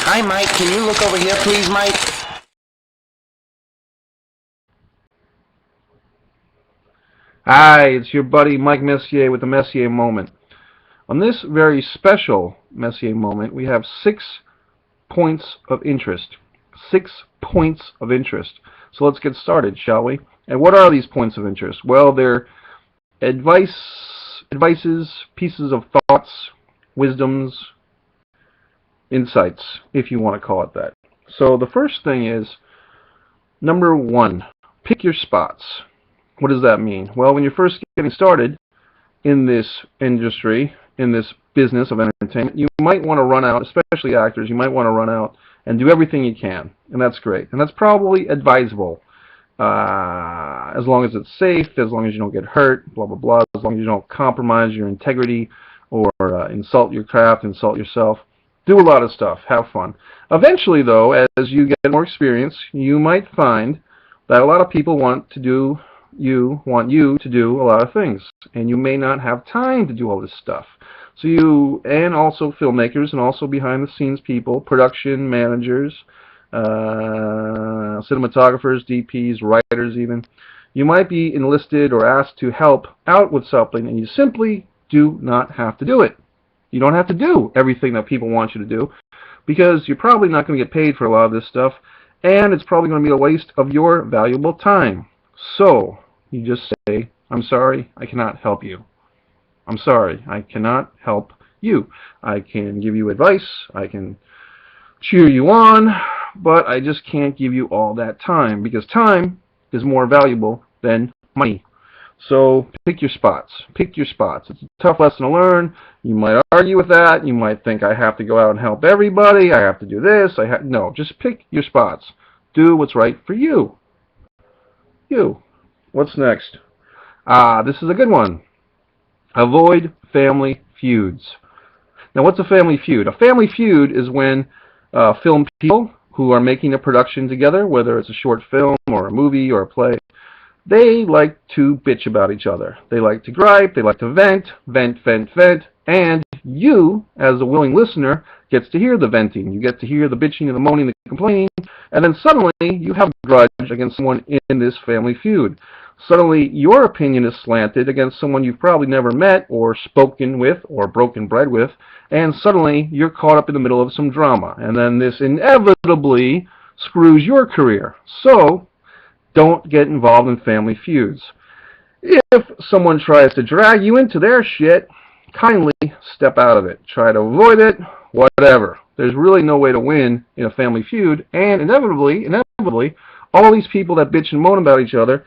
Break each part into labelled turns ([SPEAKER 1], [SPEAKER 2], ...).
[SPEAKER 1] Hi, Mike. Can you look over here, please, Mike?
[SPEAKER 2] Hi, it's your buddy Mike Messier with the Messier Moment. On this very special Messier Moment, we have 6 points of interest. 6 points of interest. So let's get started, shall we? And what are these points of interest? Well, they're advices, pieces of thoughts, wisdoms, insights, if you want to call it that. So the first thing is, number 1, pick your spots. What does that mean? Well, when you're first getting started in this industry, in this business of entertainment, you might want to run out, especially actors, you might want to run out and do everything you can. And that's great. And that's probably advisable. As long as it's safe, as long as you don't get hurt, blah, blah, blah, as long as you don't compromise your integrity or insult your craft, insult yourself. Do a lot of stuff. Have fun. Eventually, though, as you get more experience, you might find that a lot of people want you to do a lot of things, and you may not have time to do all this stuff. So and also filmmakers, and also behind the scenes people, production managers, cinematographers, DPs, writers even, you might be enlisted or asked to help out with something, and you simply do not have to do it. You don't have to do everything that people want you to do, because you're probably not going to get paid for a lot of this stuff, and it's probably going to be a waste of your valuable time. So you just say, I'm sorry, I cannot help you. I'm sorry, I cannot help you. I can give you advice, I can cheer you on, but I just can't give you all that time, because time is more valuable than money. So pick your spots. Pick your spots. It's a tough lesson to learn. You might argue with that. You might think I have to go out and help everybody. I have to do this. No, just pick your spots. Do what's right for you. You. What's next? This is a good one. Avoid family feuds. Now, what's a family feud? A family feud is when film people who are making a production together, whether it's a short film or a movie or a play, they like to bitch about each other. They like to gripe, they like to vent, and you, as a willing listener, gets to hear the venting. You get to hear the bitching and the moaning, the complaining, and then suddenly you have a grudge against someone in this family feud. Suddenly your opinion is slanted against someone you've probably never met or spoken with or broken bread with, and suddenly you're caught up in the middle of some drama, and then this inevitably screws your career. So don't get involved in family feuds. If someone tries to drag you into their shit, kindly step out of it. Try to avoid it, whatever. There's really no way to win in a family feud, and inevitably, all these people that bitch and moan about each other,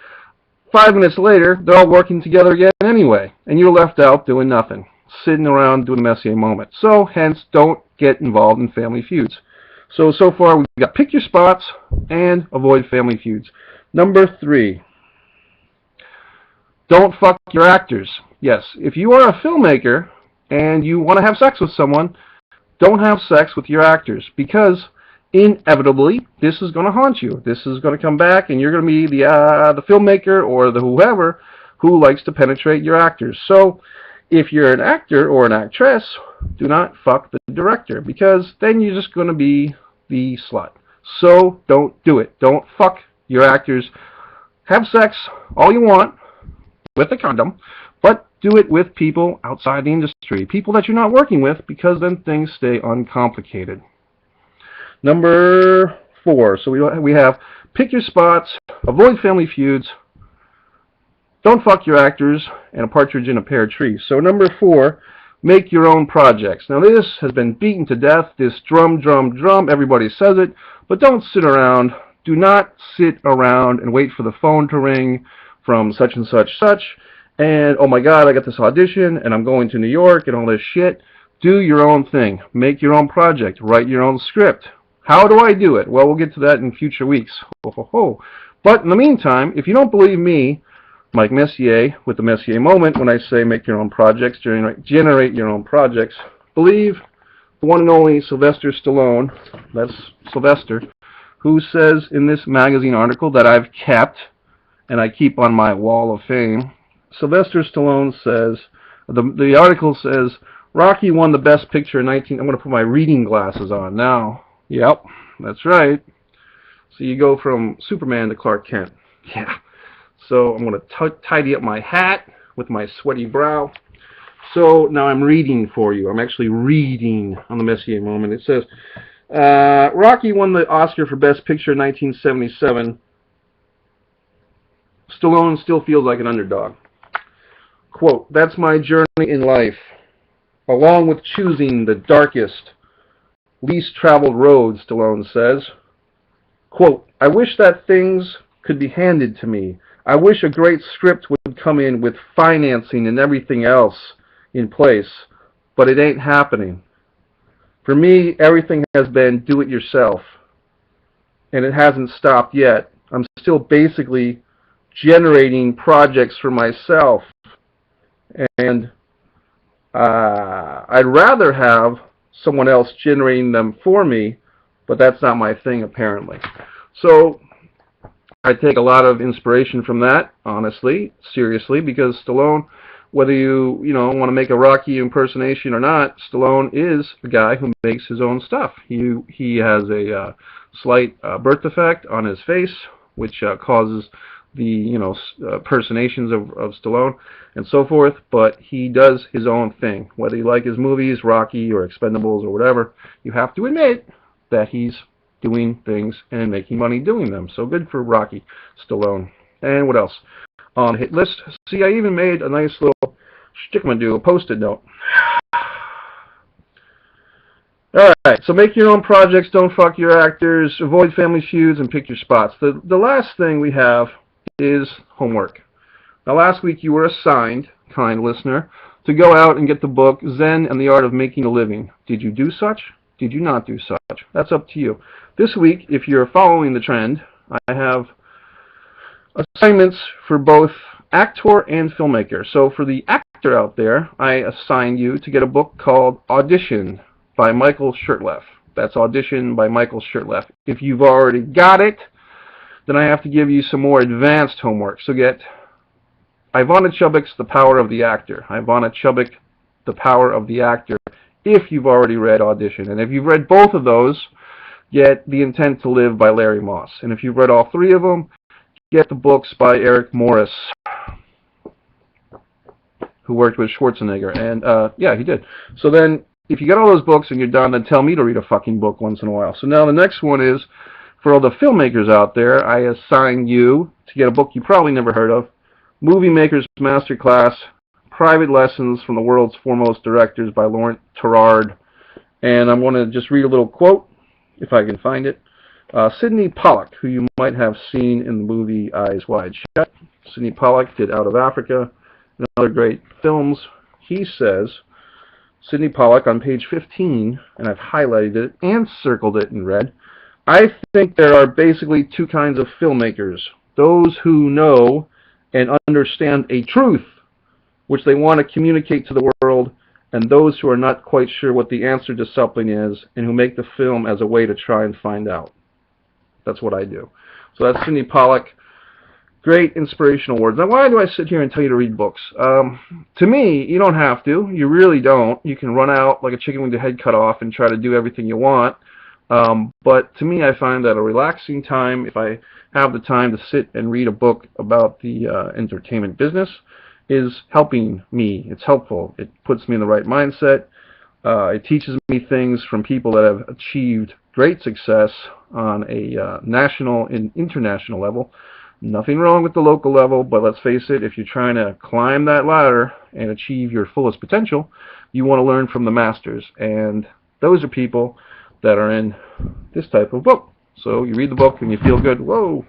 [SPEAKER 2] 5 minutes later, they're all working together again anyway, and you're left out doing nothing, sitting around doing the Messier moment. So, hence, don't get involved in family feuds. So far, we've got pick your spots and avoid family feuds. Number 3, don't fuck your actors. Yes, if you are a filmmaker and you want to have sex with someone, don't have sex with your actors, because inevitably this is going to haunt you. This is going to come back, and you're going to be the filmmaker or the whoever who likes to penetrate your actors. So if you're an actor or an actress, do not fuck the director, because then you're just going to be the slut. So don't do it. Don't fuck your actors. Have sex all you want with a condom, but do it with people outside the industry, people that you're not working with, because then things stay uncomplicated. Number 4, so we have pick your spots, avoid family feuds, don't fuck your actors, and a partridge in a pear tree. So number 4, make your own projects. Now this has been beaten to death, this drum, everybody says it, but don't sit around. Do not sit around and wait for the phone to ring from such and such, and oh my god, I got this audition, and I'm going to New York, and all this shit. Do your own thing. Make your own project. Write your own script. How do I do it? Well, we'll get to that in future weeks. But in the meantime, if you don't believe me, Mike Messier, with the Messier moment, when I say make your own projects, generate your own projects, believe the one and only Sylvester Stallone, that's Sylvester, who says in this magazine article that I've kept, and I keep on my wall of fame, Sylvester Stallone says, the article says, Rocky won the Best Picture in I'm going to put my reading glasses on now. Yep, that's right. So you go from Superman to Clark Kent. Yeah. So I'm going to tidy up my hat with my sweaty brow. So now I'm reading for you. I'm actually reading on the Messier moment. It says, Rocky won the Oscar for Best Picture in 1977. Stallone still feels like an underdog. Quote, that's my journey in life, along with choosing the darkest, least traveled road, Stallone says. Quote, I wish that things could be handed to me. I wish a great script would come in with financing and everything else in place, but it ain't happening. For me, everything has been do it yourself, and it hasn't stopped yet. I'm still basically generating projects for myself, and I'd rather have someone else generating them for me, but that's not my thing apparently. So I take a lot of inspiration from that, honestly, seriously, because Stallone, whether you want to make a Rocky impersonation or not, Stallone is a guy who makes his own stuff. He has a slight birth defect on his face, which causes the impersonations of Stallone and so forth, but he does his own thing. Whether you like his movies, Rocky or Expendables or whatever, you have to admit that he's doing things and making money doing them. So good for Rocky Stallone. And what else on the hit list? See, I even made a nice little shtick-a-doo, a post-it note. Alright, so make your own projects, don't fuck your actors, avoid family feuds, and pick your spots. The last thing we have is homework. Now last week you were assigned, kind listener, to go out and get the book Zen and the Art of Making a Living. Did you do such? Did you not do such? That's up to you. This week, if you're following the trend, I have assignments for both actor and filmmaker. So for the actor out there, I assign you to get a book called Audition by Michael Shirtleff. That's Audition by Michael Shirtleff. If you've already got it, then I have to give you some more advanced homework. So get Ivana Chubbuck's The Power of the Actor. Ivana Chubbuck, The Power of the Actor, if you've already read Audition. And if you've read both of those, get The Intent to Live by Larry Moss. And if you've read all three of them, get the books by Eric Morris, who worked with Schwarzenegger. And, yeah, he did. So then, if you get all those books and you're done, then tell me to read a fucking book once in a while. So now the next one is, for all the filmmakers out there, I assign you to get a book you probably never heard of, Movie Maker's Masterclass, Private Lessons from the World's Foremost Directors by Laurent Terrard. And I'm going to just read a little quote, if I can find it. Sidney Pollack, who you might have seen in the movie Eyes Wide Shut. Sidney Pollack did Out of Africa and other great films. He says, Sidney Pollack on page 15, and I've highlighted it and circled it in red, I think there are basically two kinds of filmmakers. Those who know and understand a truth which they want to communicate to the world, and those who are not quite sure what the answer to something is and who make the film as a way to try and find out. That's what I do. So that's Sidney Pollack. Great inspirational words. Now, why do I sit here and tell you to read books? To me, you don't have to. You really don't. You can run out like a chicken with your head cut off and try to do everything you want. But to me, I find that a relaxing time, if I have the time to sit and read a book about the entertainment business, is helping me. It's helpful. It puts me in the right mindset. It teaches me things from people that have achieved great success on a national and international level. Nothing wrong with the local level, but let's face it, if you're trying to climb that ladder and achieve your fullest potential, you want to learn from the masters. And those are people that are in this type of book. So you read the book and you feel good. Whoa!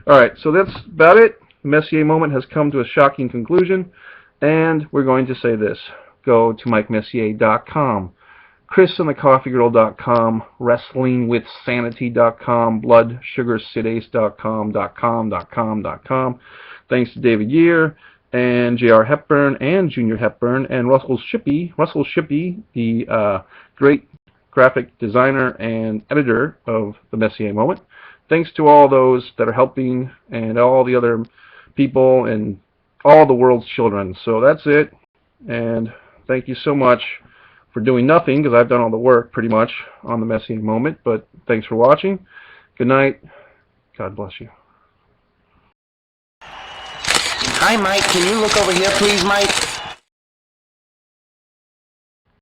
[SPEAKER 2] Alright, so that's about it. The Messier moment has come to a shocking conclusion, and we're going to say this. Go to MikeMessier.com, ChrisandtheCoffeeGirl.com, WrestlingWithSanity.com, BloodSugarSidAce.com. Thanks to David Year and J.R. Hepburn and Junior Hepburn and Russell Shippey, the great graphic designer and editor of the Messier moment. Thanks to all those that are helping and all the other people and all the world's children. So that's it, and thank you so much for doing nothing, because I've done all the work pretty much on the Messier moment. But thanks for watching. Good night. God bless you.
[SPEAKER 1] Hi, Mike. Can you look over here, please, Mike?